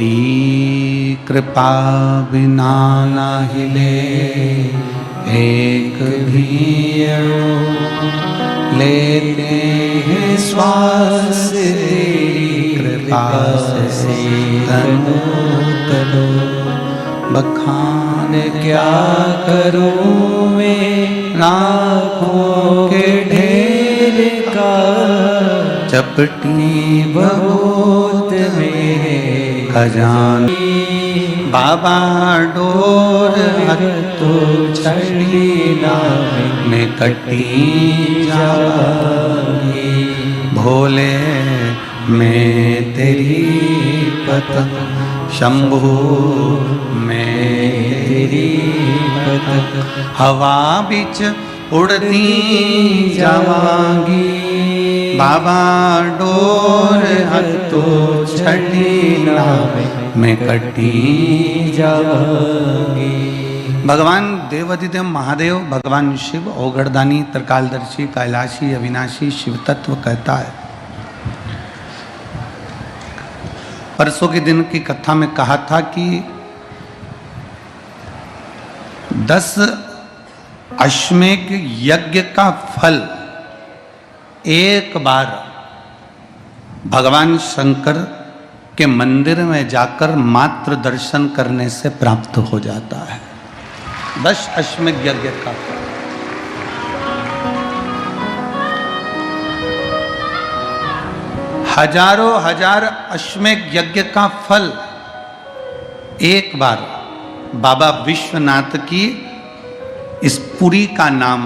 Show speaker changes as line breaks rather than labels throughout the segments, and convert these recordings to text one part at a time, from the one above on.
तेरी कृपा बिना ना हिले एक भी अणु, लेते हैं श्वास तेरी कृपा से तनु तनु। बखान क्या करूं मैं लाखों के ढेर का, चपटी बहुत मेरे खजाने। बाबा डोर तो छड़ी ना में कटी जाऊंगी, भोले मैं तेरी पतंग, शंभू मैं तेरी पतंग। हवा बिच उड़ती जावांगी, बाबा डोर तो छड़ी ना में कटी जावांगी। भगवान देवाधिदेव महादेव, भगवान शिव ओगड़दानी, त्रिकालदर्शी, कैलाशी, अविनाशी शिव तत्व कहता है। परसों के दिन की कथा में कहा था कि 10 अश्वमेध यज्ञ का फल एक बार भगवान शंकर के मंदिर में जाकर मात्र दर्शन करने से प्राप्त हो जाता है। 10 अश्वमेध यज्ञ का फल। हजारों हजार अश्वमेध यज्ञ का फल एक बार बाबा विश्वनाथ की इस पुरी का नाम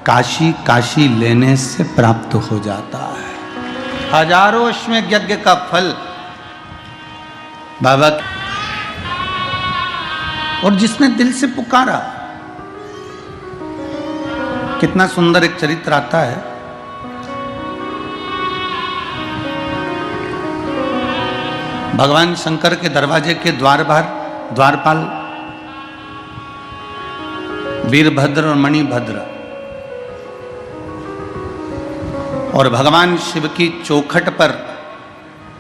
काशी काशी लेने से प्राप्त हो जाता है। हजारों अश्वमेध यज्ञ का फल बाबा, और जिसने दिल से पुकारा। कितना सुंदर एक चरित्र आता है। भगवान शंकर के दरवाजे के द्वार बाहर द्वारपाल वीरभद्र और मणिभद्र और भगवान शिव की चौखट पर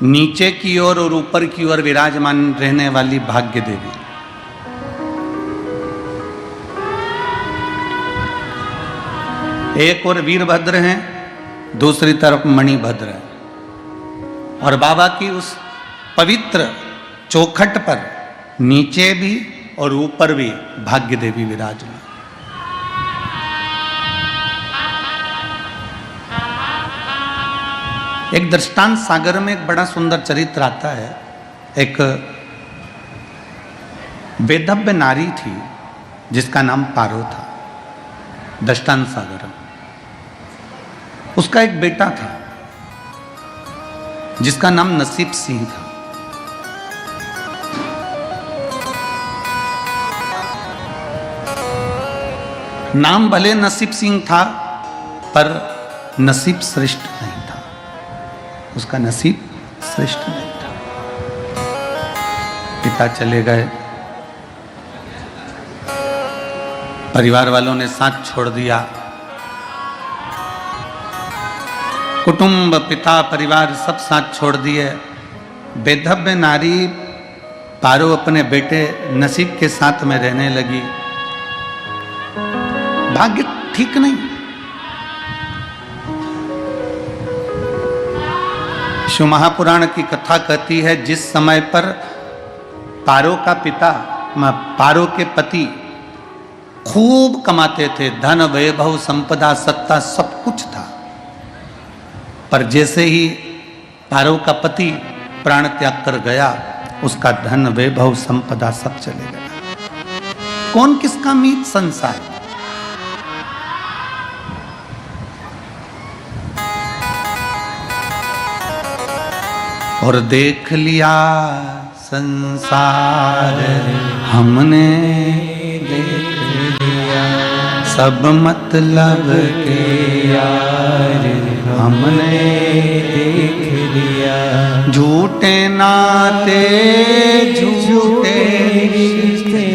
नीचे की ओर और ऊपर की ओर विराजमान रहने वाली भाग्य देवी। एक ओर वीरभद्र हैं, दूसरी तरफ मणिभद्र है, और बाबा की उस पवित्र चौखट पर नीचे भी और ऊपर भी भाग्य देवी विराजमान। एक दृष्टांत सागर में एक बड़ा सुंदर चरित्र आता है। एक वेदव्य नारी थी जिसका नाम पारो था। दृष्टांत सागर में उसका एक बेटा था जिसका नाम नसीब सिंह था। नाम भले नसीब सिंह था पर नसीब श्रेष्ठ नहीं था। उसका नसीब श्रेष्ठ नहीं था। पिता चले गए, परिवार वालों ने साथ छोड़ दिया। कुटुंब, पिता, परिवार सब साथ छोड़ दिए। बेधव्य नारी पारो अपने बेटे नसीब के साथ में रहने लगी। भाग्य ठीक नहीं। शिव महापुराण की कथा कहती है, जिस समय पर पारो का पिता, पारो के पति खूब कमाते थे, धन, वैभव, संपदा, सत्ता सब कुछ था, पर जैसे ही पारो का पति प्राण त्याग कर गया, उसका धन, वैभव, संपदा सब चले गया। कौन किसका मीत संसार। और देख लिया संसार हमने, देख लिया सब मतलब के यार हमने देख लिया। झूठे नाते झूठे रिश्ते,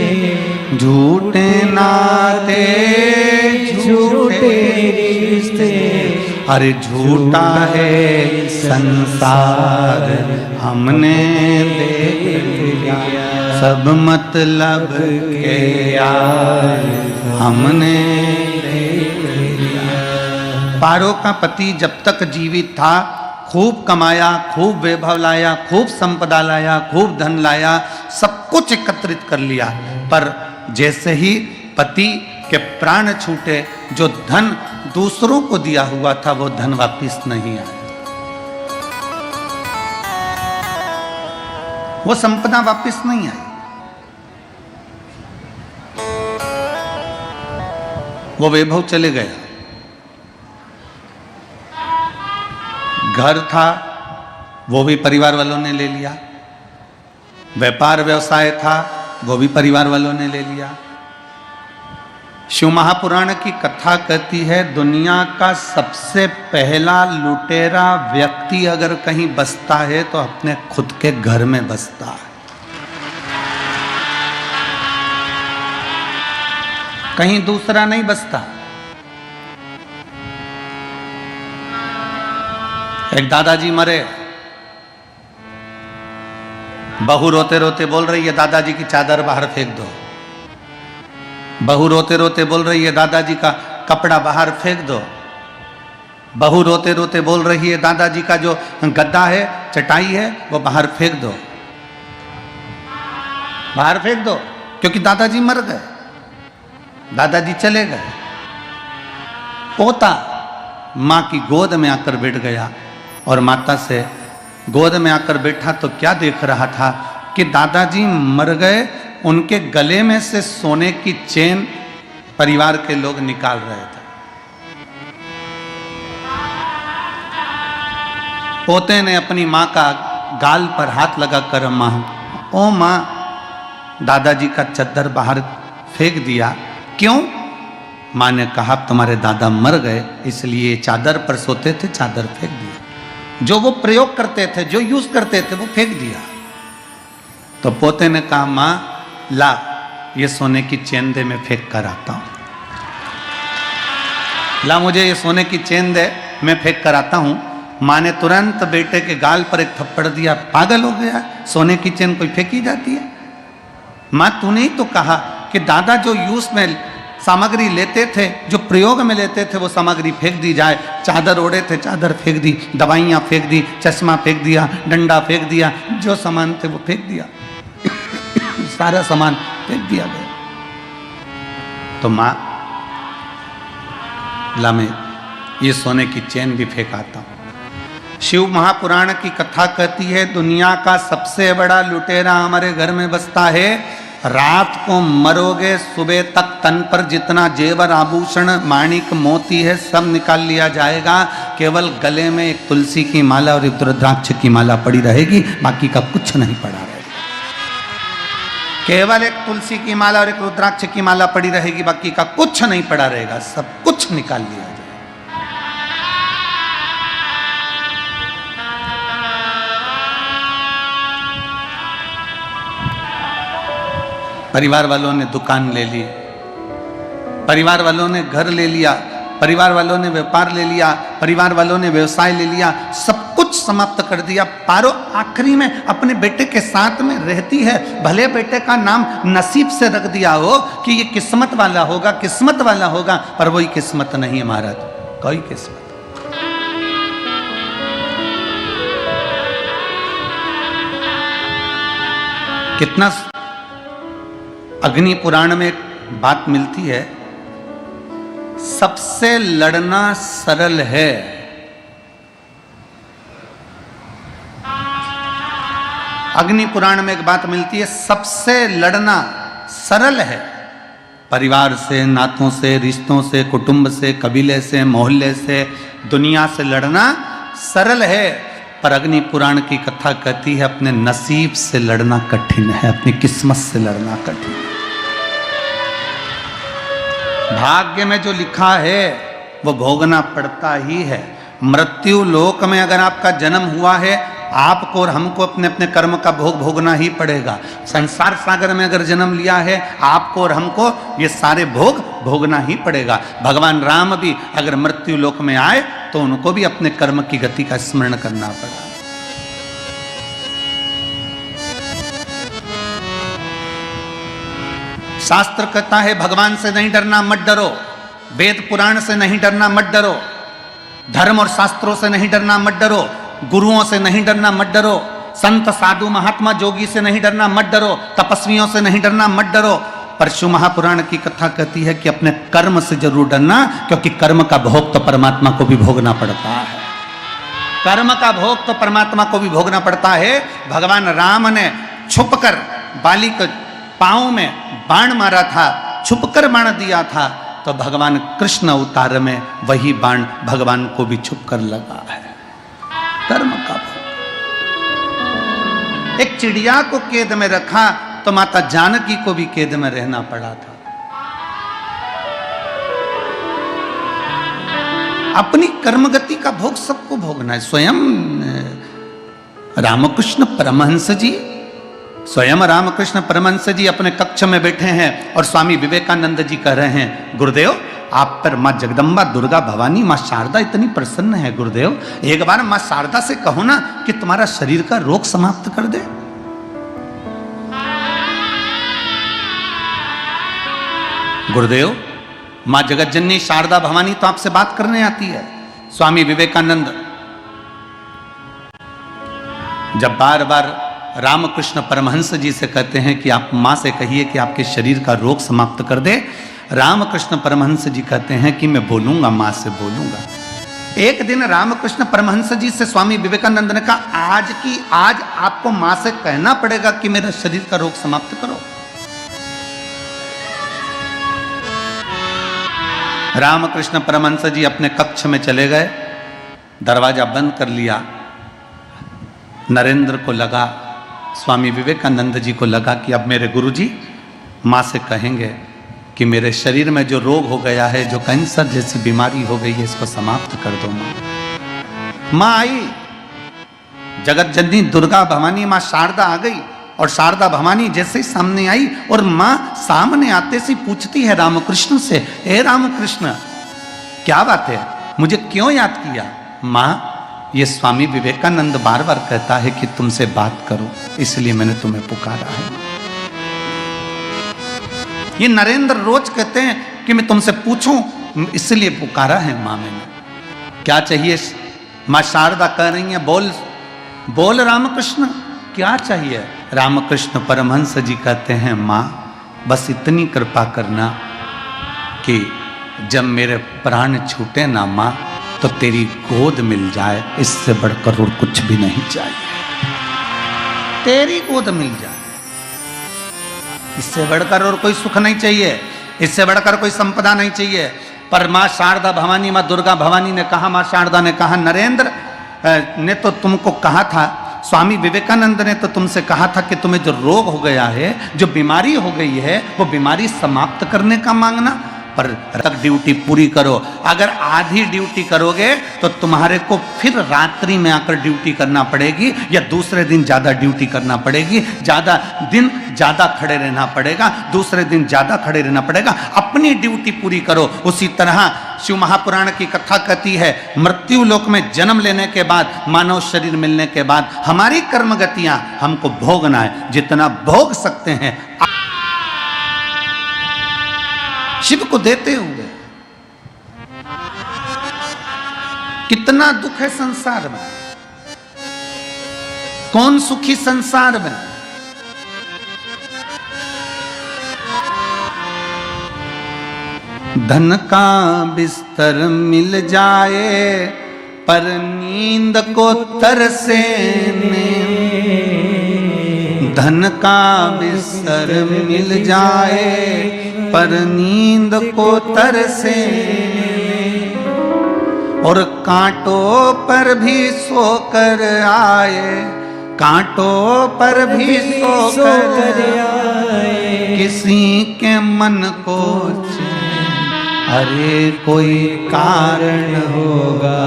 झूठे नाते झूठे रिश्ते, अरे झूठा है संसार हमने देख सब मतलब के यार हमने देख लिया। पारो का पति जब तक जीवित था खूब कमाया, खूब वैभव लाया, खूब संपदा लाया, खूब धन लाया, सब कुछ एकत्रित कर लिया। पर जैसे ही पति के प्राण छूटे, जो धन दूसरों को दिया हुआ था वो धन वापिस नहीं आया, वो संपदा वापिस नहीं आई। वो वैभव चले गया। घर था वो भी परिवार वालों ने ले लिया, व्यापार व्यवसाय था वो भी परिवार वालों ने ले लिया। शिव महापुराण की कथा कहती है दुनिया का सबसे पहला लुटेरा व्यक्ति अगर कहीं बसता है तो अपने खुद के घर में बसता है, कहीं दूसरा नहीं बसता। एक दादाजी मरे, बहू रोते रोते बोल रही है दादाजी की चादर बाहर फेंक दो। बहू रोते रोते बोल रही है दादाजी का कपड़ा बाहर फेंक दो। बहू रोते रोते बोल रही है दादाजी का जो गद्दा है, चटाई है, वो बाहर फेंक दो, बाहर फेंक दो, क्योंकि दादाजी मर गए, दादाजी चले गए। पोता मां की गोद में आकर बैठ गया और माता से गोद में आकर बैठा तो क्या देख रहा था कि दादाजी मर गए, उनके गले में से सोने की चेन परिवार के लोग निकाल रहे थे। पोते ने अपनी मां का गाल पर हाथ लगाकर मां, ओ मां, दादाजी का चद्दर बाहर फेंक दिया। क्यों? मां ने कहा तुम्हारे दादा मर गए इसलिए चादर पर सोते थे, चादर फेंक दिया। जो वो प्रयोग करते थे, जो यूज करते थे, वो फेंक दिया। तो पोते ने कहा मां ला ये सोने की चेन दे, मैं फेंक कर आता हूं। ला मुझे ये सोने की चेन दे, मैं फेंक कर आता हूं। मां ने तुरंत बेटे के गाल पर एक थप्पड़ दिया। पागल हो गया, सोने की चेन कोई फेंकी जाती है? मां तूने ही तो कहा कि दादा जो यूज में सामग्री लेते थे, जो प्रयोग में लेते थे, वो सामग्री फेंक दी जाए। चादर ओढ़े थे, चादर फेंक दी, दवाइयां फेंक दी, चश्मा फेंक दिया, डंडा फेंक दिया, जो सामान थे वो फेंक दिया, सारा सामान फेंक दिया गया। तो मां ला मैं ये सोने की चेन भी फेंक आता हूं। शिव महापुराण की कथा कहती है दुनिया का सबसे बड़ा लुटेरा हमारे घर में बसता है। रात को मरोगे, सुबह तक तन पर जितना जेवर आभूषण माणिक मोती है सब निकाल लिया जाएगा। केवल गले में एक तुलसी की माला और एक रुद्राक्ष की माला पड़ी रहेगी, बाकी का कुछ नहीं पड़ा रहेगा। केवल एक तुलसी की माला और एक रुद्राक्ष की माला पड़ी रहेगी, बाकी का कुछ नहीं पड़ा रहेगा, सब कुछ निकाल लिया जाएगा। परिवार वालों ने दुकान ले ली, परिवार वालों ने घर ले लिया, परिवार वालों ने व्यापार ले लिया, परिवार वालों ने व्यवसाय ले लिया, सब कुछ समाप्त कर दिया। पारो आखिरी में अपने बेटे के साथ में रहती है। भले बेटे का नाम नसीब से रख दिया हो कि ये किस्मत वाला होगा, किस्मत वाला होगा, पर वही किस्मत नहीं है महाराज, कोई किस्मत। कितना अग्नि पुराण में एक बात मिलती है, सबसे लड़ना सरल है। अग्नि पुराण में एक बात मिलती है, सबसे लड़ना सरल है। परिवार से, नातों से, रिश्तों से, कुटुंब से, कबीले से, मोहल्ले से, दुनिया से लड़ना सरल है। पर अग्नि पुराण की कथा कहती है अपने नसीब से लड़ना कठिन है, अपनी किस्मत से लड़ना कठिन है। भाग्य में जो लिखा है वो भोगना पड़ता ही है। मृत्यु लोक में अगर आपका जन्म हुआ है, आपको और हमको अपने अपने कर्म का भोग भोगना ही पड़ेगा। संसार सागर में अगर जन्म लिया है, आपको और हमको ये सारे भोग भोगना ही पड़ेगा। भगवान राम भी अगर मृत्यु लोक में आए तो उनको भी अपने कर्म की गति का स्मरण करना पड़ा। शास्त्र कहता है भगवान से नहीं डरना, मत डरो। वेद पुराण से नहीं डरना, मत डरो। धर्म और शास्त्रों से नहीं डरना, मत डरो। गुरुओं से नहीं डरना, मत डरो। संत साधु महात्मा जोगी से नहीं डरना, मत डरो। तपस्वियों से नहीं डरना, मत डरो। पर शिव महापुराण की कथा कहती है कि अपने कर्म से जरूर डरना, क्योंकि कर्म का भोग तो परमात्मा को भी भोगना पड़ता है। कर्म का भोग तो परमात्मा को भी भोगना पड़ता है। भगवान राम ने छुपकर बाली के पांव में बाण मारा था, छुपकर बाण दिया था, तो भगवान कृष्ण अवतार में वही बाण भगवान को भी छुपकर लगा है। कर्म का भोग। एक चिड़िया को कैद में रखा तो माता जानकी को भी कैद में रहना पड़ा था। अपनी कर्मगति का भोग सबको भोगना है। स्वयं रामकृष्ण परमहंस जी, स्वयं रामकृष्ण परमहंस जी अपने कक्ष में बैठे हैं और स्वामी विवेकानंद जी कह रहे हैं, गुरुदेव आप पर माँ जगदम्बा, दुर्गा, भवानी, माँ शारदा इतनी प्रसन्न है। गुरुदेव एक बार माँ शारदा से कहो ना कि तुम्हारा शरीर का रोग समाप्त कर दे। गुरुदेव माँ जगतजननी शारदा भवानी तो आपसे बात करने आती है। स्वामी विवेकानंद जब बार बार रामकृष्ण परमहंस जी से कहते हैं कि आप माँ से कहिए कि आपके शरीर का रोग समाप्त कर दे, रामकृष्ण परमहंस जी कहते हैं कि मैं बोलूंगा, माँ से बोलूंगा। एक दिन रामकृष्ण परमहंस जी से स्वामी विवेकानंद ने कहा, आज आपको माँ से कहना पड़ेगा कि मेरे शरीर का रोग समाप्त करो। रामकृष्ण परमहंस जी अपने कक्ष में चले गए, दरवाजा बंद कर लिया। नरेंद्र को लगा, स्वामी विवेकानंद जी को लगा कि अब मेरे गुरुजी माँ से कहेंगे कि मेरे शरीर में जो रोग हो गया है, जो कैंसर जैसी बीमारी हो गई है, इसको समाप्त कर दो माँ। माँ आई, जगत जननी दुर्गा भवानी माँ शारदा आ गई और शारदा भवानी जैसे ही सामने आई और माँ सामने आते से पूछती है रामकृष्ण से, हे रामकृष्ण क्या बात है, मुझे क्यों याद किया? माँ ये स्वामी विवेकानंद बार बार कहता है कि तुमसे बात करो, इसलिए मैंने तुम्हें पुकारा है। ये नरेंद्र रोज कहते हैं कि मैं तुमसे पूछूं, इसलिए पुकारा है माँ मैंने। क्या चाहिए? माँ शारदा कह रही है, बोल बोल रामकृष्ण क्या चाहिए? रामकृष्ण परमहंस जी कहते हैं, माँ बस इतनी कृपा करना कि जब मेरे प्राण छूटे ना माँ, तो तेरी गोद मिल जाए, इससे बढ़कर और कुछ भी नहीं चाहिए। तेरी गोद मिल जाए, इससे बढ़कर और कोई सुख नहीं चाहिए, इससे बढ़कर कोई संपदा नहीं चाहिए। पर माँ शारदा भवानी, माँ दुर्गा भवानी ने कहा, माँ शारदा ने कहा, नरेंद्र ने तो तुमको कहा था, स्वामी विवेकानंद ने तो तुमसे कहा था कि तुम्हें जो रोग हो गया है, जो बीमारी हो गई है, वो बीमारी समाप्त करने का मांगना, पर तक ड्यूटी पूरी करो। अगर आधी ड्यूटी करोगे तो तुम्हारे को फिर रात्रि में आकर ड्यूटी करना पड़ेगी, या दूसरे दिन ज्यादा ड्यूटी करना पड़ेगी, ज्यादा दिन ज्यादा खड़े रहना पड़ेगा, दूसरे दिन ज्यादा खड़े रहना पड़ेगा। अपनी ड्यूटी पूरी करो। उसी तरह शिव महापुराण की कथा कहती है, मृत्यु लोक में जन्म लेने के बाद, मानव शरीर मिलने के बाद हमारी कर्म गतियां हमको भोगना है। जितना भोग सकते हैं शिव को देते हुए। कितना दुख है संसार में, कौन सुखी संसार में? धन का बिस्तर मिल जाए पर नींद को तरसे, धन का बिस्तर मिल जाए पर नींद को तरसे, और कांटों पर भी सोकर आए, कांटों पर भी सोकर आए, किसी के मन को अरे कोई कारण होगा,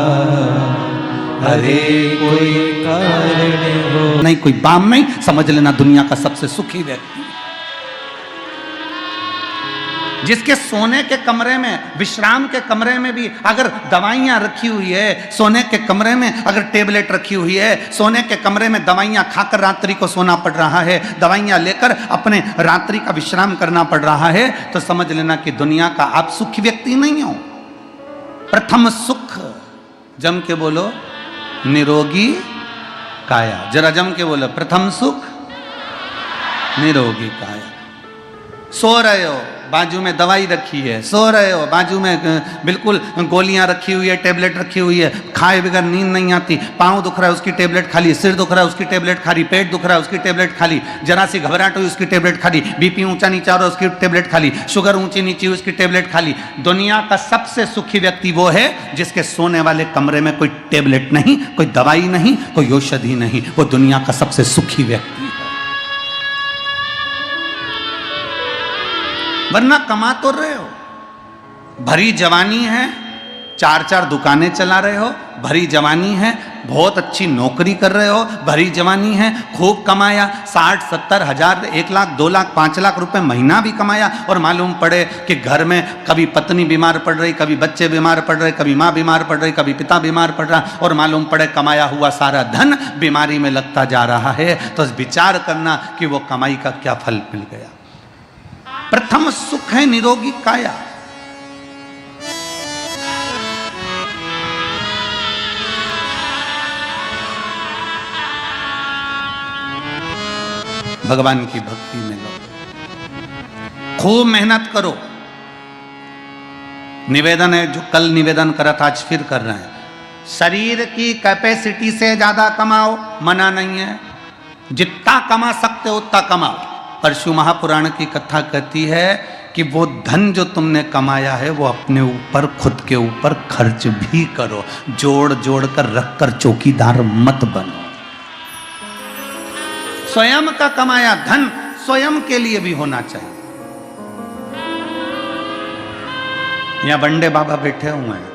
अरे कोई कारण हो नहीं, कोई बाम नहीं, समझ लेना दुनिया का सबसे सुखी व्यक्ति। जिसके सोने के कमरे में, विश्राम के कमरे में भी अगर दवाइयां रखी हुई है, सोने के कमरे में अगर टेबलेट रखी हुई है, सोने के कमरे में दवाइयां खाकर रात्रि को सोना पड़ रहा है, दवाइयां लेकर अपने रात्रि का विश्राम करना पड़ रहा है, तो समझ लेना कि दुनिया का आप सुखी व्यक्ति नहीं हो। प्रथम सुख, जम के बोलो, निरोगी काया। जरा जम के बोलो, प्रथम सुख निरोगी काया। सो रहे हो, बाजू में दवाई रखी है, सो रहे हो, बाजू में बिल्कुल गोलियां रखी हुई है, टेबलेट रखी हुई है, खाए बगैर नींद नहीं आती, पाँव दुख रहा है उसकी टेबलेट खा ली, सिर दुख रहा है उसकी टेबलेट खा ली, पेट दुख रहा है उसकी टेबलेट खा ली, जरा सी घबराहट हुई उसकी टेबलेट खा ली, बीपी ऊंचा नीचा हो रहा है उसकी टेबलेट खा ली, शुगर ऊंची नीची उसकी टेबलेट खा ली। दुनिया का सबसे सुखी व्यक्ति वो है जिसके सोने वाले कमरे में कोई टेबलेट नहीं, कोई दवाई नहीं, कोई औषधि नहीं। वो दुनिया का सबसे सुखी व्यक्ति है। वरना कमा तो रहे हो, भरी जवानी है, 4-4 दुकानें चला रहे हो, भरी जवानी है, बहुत अच्छी नौकरी कर रहे हो, भरी जवानी है, खूब कमाया, 60-70 हज़ार, 1 लाख, 2 लाख, 5 लाख रुपए महीना भी कमाया, और मालूम पड़े कि घर में कभी पत्नी बीमार पड़ रही, कभी बच्चे बीमार पड़ रहे, कभी माँ बीमार पड़ रही, कभी पिता बीमार पड़ रहा, और मालूम पड़े कमाया हुआ सारा धन बीमारी में लगता जा रहा है, तो विचार करना कि वो कमाई का क्या फल मिल गया। प्रथम सुख है निरोगी काया। भगवान की भक्ति में लो, खूब मेहनत करो। निवेदन है, जो कल निवेदन करा था आज फिर कर रहे हैं, शरीर की कैपेसिटी से ज्यादा कमाओ, मना नहीं है, जितना कमा सकते हो उतना कमाओ। पर शिव महापुराण की कथा कहती है कि वो धन जो तुमने कमाया है वो अपने ऊपर, खुद के ऊपर खर्च भी करो, जोड़ जोड़ कर रख कर चौकीदार मत बनो। स्वयं का कमाया धन स्वयं के लिए भी होना चाहिए। यहां बंडे बाबा बैठे हुए हैं,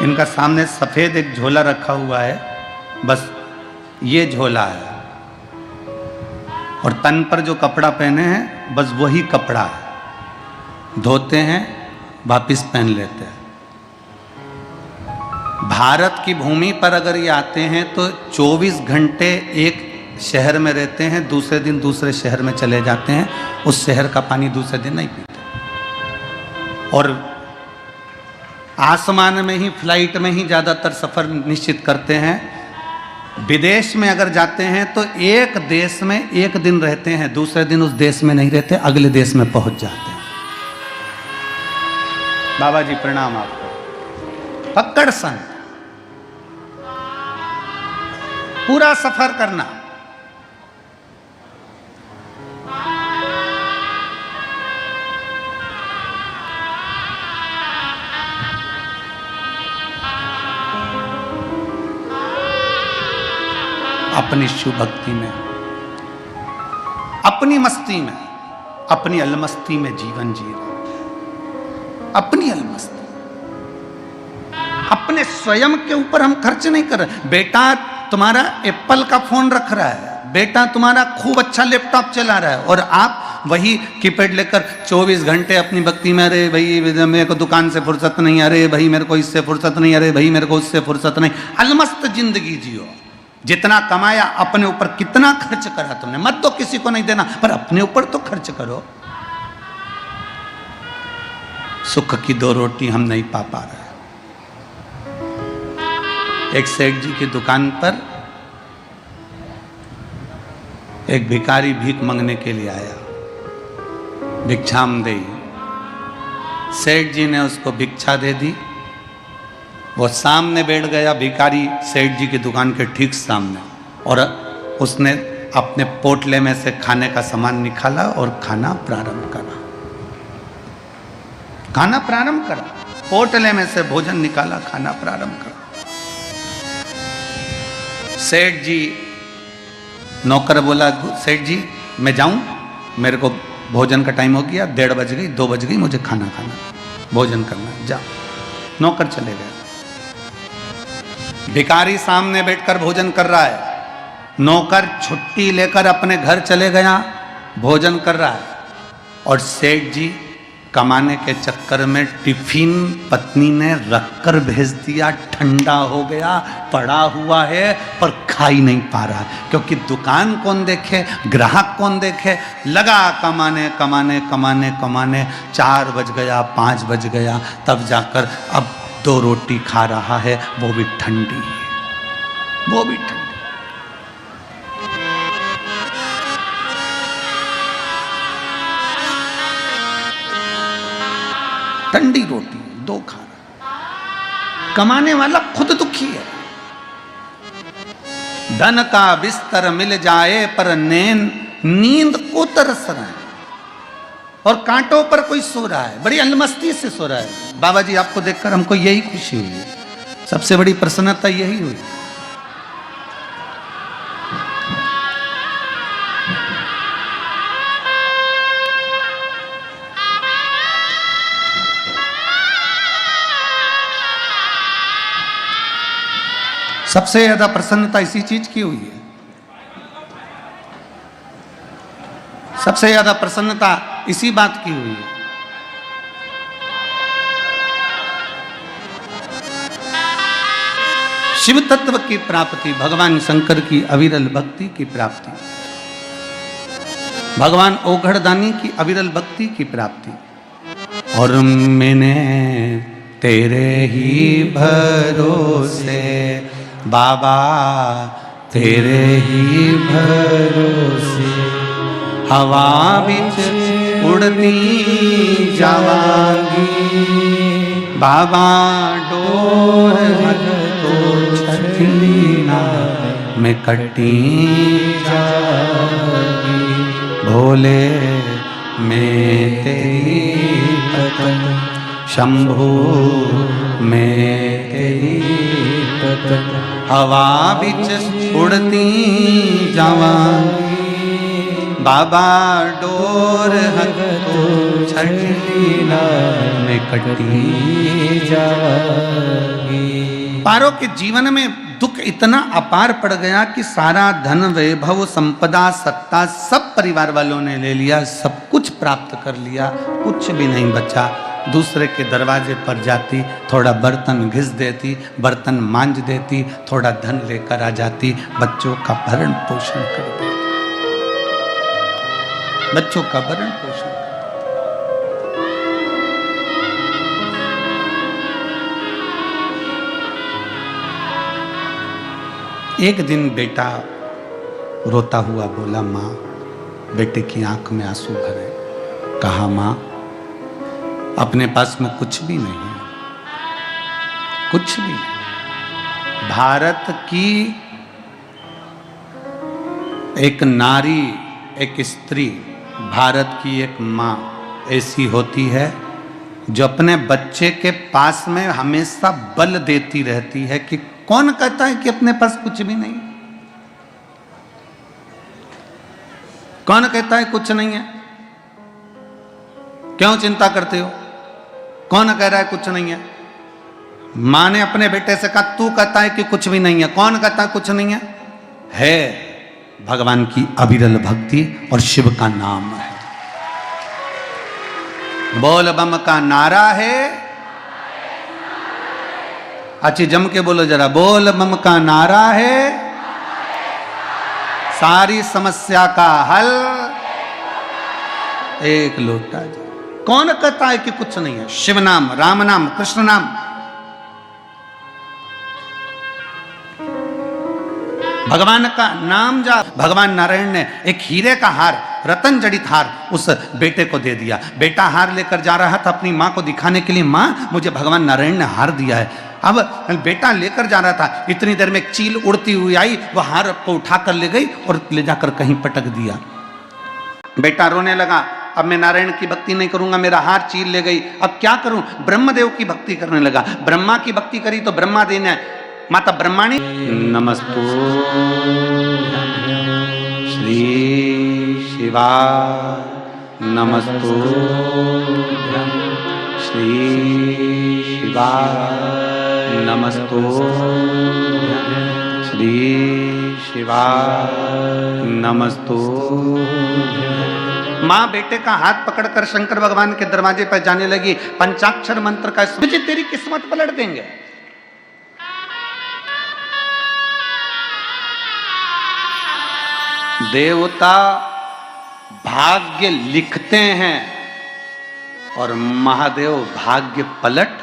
इनका सामने सफेद एक झोला रखा हुआ है, बस ये झोला है, और तन पर जो कपड़ा पहने हैं बस वही कपड़ा है, धोते हैं वापिस पहन लेते हैं। भारत की भूमि पर अगर ये आते हैं तो 24 घंटे एक शहर में रहते हैं, दूसरे दिन दूसरे शहर में चले जाते हैं, उस शहर का पानी दूसरे दिन नहीं पीते, और आसमान में ही, फ्लाइट में ही ज़्यादातर सफ़र निश्चित करते हैं। विदेश में अगर जाते हैं तो एक देश में एक दिन रहते हैं, दूसरे दिन उस देश में नहीं रहते, अगले देश में पहुंच जाते हैं। बाबा जी प्रणाम आपको। पक्कड़ संत, पूरा सफर करना। अपनी शिव भक्ति में, अपनी मस्ती में, अपनी अलमस्ती में जीवन जी रहे, अपनी अलमस्ती, अपने स्वयं के ऊपर हम खर्च नहीं कर रहे। बेटा तुम्हारा एप्पल का फोन रख रहा है, बेटा तुम्हारा खूब अच्छा लैपटॉप चला रहा है, और आप वही कीपैड लेकर 24 घंटे अपनी भक्ति में, अरे भाई मेरे को दुकान से फुर्सत नहीं, अरे भाई मेरे को इससे फुर्सत नहीं, अरे भाई मेरे को उससे फुर्सत नहीं। अलमस्त जिंदगी जियो। जितना कमाया अपने ऊपर कितना खर्च करा तुमने, मत तो किसी को नहीं देना, पर अपने ऊपर तो खर्च करो। सुख की 2 रोटी हम नहीं पा रहे। एक सेठ जी की दुकान पर एक भिखारी भीख मांगने के लिए आया, भिक्षाम देई। सेठ जी ने उसको भिक्षा दे दी, वो सामने बैठ गया भिखारी सेठ जी की दुकान के ठीक सामने, और उसने अपने पोटले में से खाने का सामान निकाला और खाना प्रारंभ करा। खाना प्रारंभ करा, पोटले में से भोजन निकाला, खाना प्रारंभ करा। सेठ जी, नौकर बोला, सेठ जी मैं जाऊं, मेरे को भोजन का टाइम हो गया, 1:30 बज गई, 2 बज गई, मुझे खाना खाना, भोजन करना, जा। नौकर चले गए। भिखारी सामने बैठकर भोजन कर रहा है, नौकर छुट्टी लेकर अपने घर चले गया, भोजन कर रहा है और सेठ जी कमाने के चक्कर में टिफिन पत्नी ने रखकर भेज दिया, ठंडा हो गया, पड़ा हुआ है पर खा ही नहीं पा रहा, क्योंकि दुकान कौन देखे, ग्राहक कौन देखे, लगा कमाने कमाने कमाने कमाने 4 बज गया, 5 बज गया, तब जाकर अब 2 रोटी खा रहा है, वो भी ठंडी, वो भी ठंडी। ठंडी रोटी 2 खा रहा, कमाने वाला खुद दुखी है। धन का बिस्तर मिल जाए पर नींद को तरस रहा है, और कांटों पर कोई सो रहा है, बड़ी अलमस्ती से सो रहा है। बाबा जी आपको देखकर हमको यही खुशी हुई, सबसे बड़ी प्रसन्नता यही हुई। सबसे ज्यादा प्रसन्नता इसी चीज की हुई है, सबसे ज्यादा प्रसन्नता इसी बात की हुई है। शिव तत्व की प्राप्ति, भगवान शंकर की अविरल भक्ति की प्राप्ति, भगवान ओघड़दानी की अविरल भक्ति की प्राप्ति। और मैंने तेरे ही भरोसे बाबा, तेरे ही भरोसे हवा बिच उड़ती जावांगी, बाबा डोर तो छठी ना मैं कटी जागी, भोले मैं तेरी पतन, शंभू मैं तेरी पतन, हवा बिच उड़ती जावांगी, बाबा डोर हक तो छठी ना मैं कटी जागी। पारो के जीवन में दुख इतना अपार पड़ गया कि सारा धन, वैभव, संपदा, सत्ता सब परिवार वालों ने ले लिया, सब कुछ प्राप्त कर लिया, कुछ भी नहीं बचा। दूसरे के दरवाजे पर जाती, थोड़ा बर्तन घिस देती, बर्तन मांज देती, थोड़ा धन लेकर आ जाती, बच्चों का भरण पोषण कर देती, बच्चों का भरण पोषण। एक दिन बेटा रोता हुआ बोला, माँ, बेटे की आंख में आंसू भरे। कहा, माँ, अपने पास में कुछ भी नहीं है, कुछ भी नहीं। भारत की एक नारी, एक स्त्री, भारत की एक माँ ऐसी होती है जो अपने बच्चे के पास में हमेशा बल देती रहती है कि कौन कहता है कि अपने पास कुछ भी नहीं, कौन कहता है कुछ नहीं है, क्यों चिंता करते हो, कौन कह रहा है कुछ नहीं है। मां ने अपने बेटे से कहा, तू कहता है कि कुछ भी नहीं है, कौन कहता है कुछ नहीं है भगवान की अविरल भक्ति और शिव का नाम है। बोल बम का नारा है, अच्छी जम के बोलो जरा, बोल बम का नारा है, सारी समस्या का हल एक लोटा जल। कौन कहता है कि कुछ नहीं है? शिव नाम, राम नाम, कृष्ण नाम, भगवान का नाम जा। भगवान नारायण ने एक हीरे का हार, रतन जड़ित हार उस बेटे को दे दिया। बेटा हार लेकर जा रहा था अपनी माँ को दिखाने के लिए, माँ मुझे भगवान नारायण ने हार दिया है। अब बेटा लेकर जा रहा था, इतनी देर में एक चील उड़ती हुई आई, वह हार को उठा कर ले गई और ले जाकर कहीं पटक दिया। बेटा रोने लगा, अब मैं नारायण की भक्ति नहीं करूंगा, मेरा हार चील ले गई, अब क्या करूं? ब्रह्मदेव की भक्ति करने लगा। ब्रह्मा की भक्ति करी तो ब्रह्मा देने माता ब्रह्माणी, नमस्तु श्री शिवा, नमस्तु श्री शिवा, नमस्तु श्री शिवा, नमस्तु माँ बेटे का हाथ पकड़कर शंकर भगवान के दरवाजे पर जाने लगी, पंचाक्षर मंत्र का तुझे तेरी किस्मत पलट देंगे। देवता भाग्य लिखते हैं और महादेव भाग्य पलट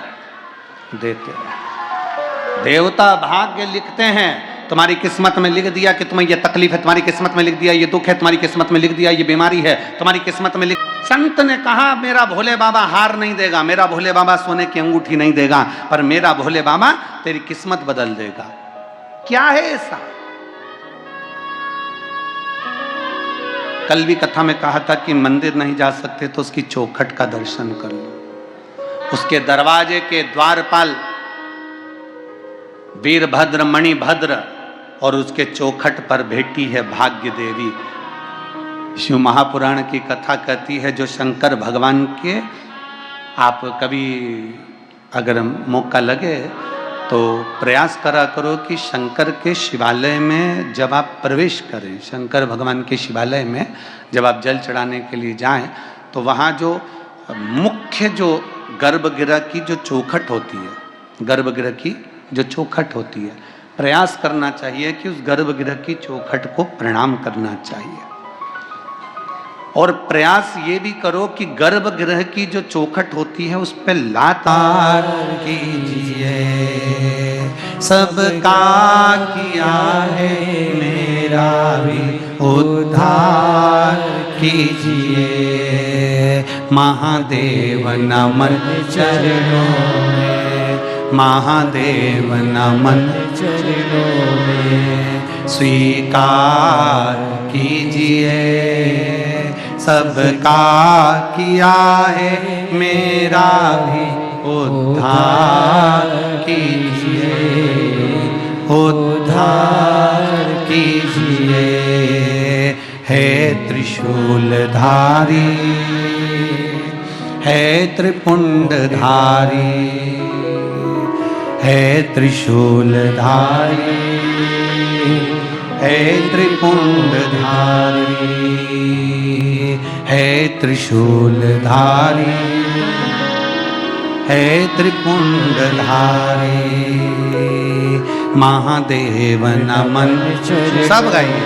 देते हैं। देवता भाग्य लिखते हैं, तुम्हारी किस्मत में लिख दिया कि तुम्हें यह तकलीफ है, तुम्हारी किस्मत में लिख दिया ये दुख है, तुम्हारी किस्मत में लिख दिया ये बीमारी है, तुम्हारी किस्मत में लिख। संत ने कहा मेरा भोले बाबा हार नहीं देगा, मेरा भोले बाबा सोने की अंगूठी नहीं देगा, पर मेरा भोले बाबा तेरी किस्मत बदल देगा। क्या है ऐसा? कल भी कथा में कहा था कि मंदिर नहीं जा सकते तो उसकी चौखट का दर्शन कर लो। उसके दरवाजे के द्वारपाल वीरभद्र मणिभद्र और उसके चौखट पर बैठी है भाग्य देवी। शिव महापुराण की कथा कहती है जो शंकर भगवान के, आप कभी अगर मौका लगे तो प्रयास करा करो कि शंकर के शिवालय में जब आप प्रवेश करें, शंकर भगवान के शिवालय में जब आप जल चढ़ाने के लिए जाएं, तो वहाँ जो मुख्य जो गर्भगृह की जो चौखट होती है, गर्भगृह की जो चौखट होती है, प्रयास करना चाहिए कि उस गर्भगृह की चौखट को प्रणाम करना चाहिए। और प्रयास ये भी करो कि गर्भगृह की जो चौखट होती है उस पर लातार कीजिए, सबका किया है मेरा भी उद्धार कीजिए। महादेव नमन चरणों में, महादेव नमन चरणों में, स्वीकार कीजिए सबका किया है मेरा भी उद्धार कीजिए, उद्धार कीजिए। है त्रिशूलधारी, है त्रिपुंडधारी, है त्रिशूलधारी, है त्रिपुंडधारी, है त्रिशूलधारी, है त्रिपुंडधारी। महादेव नमन। सब गाइए।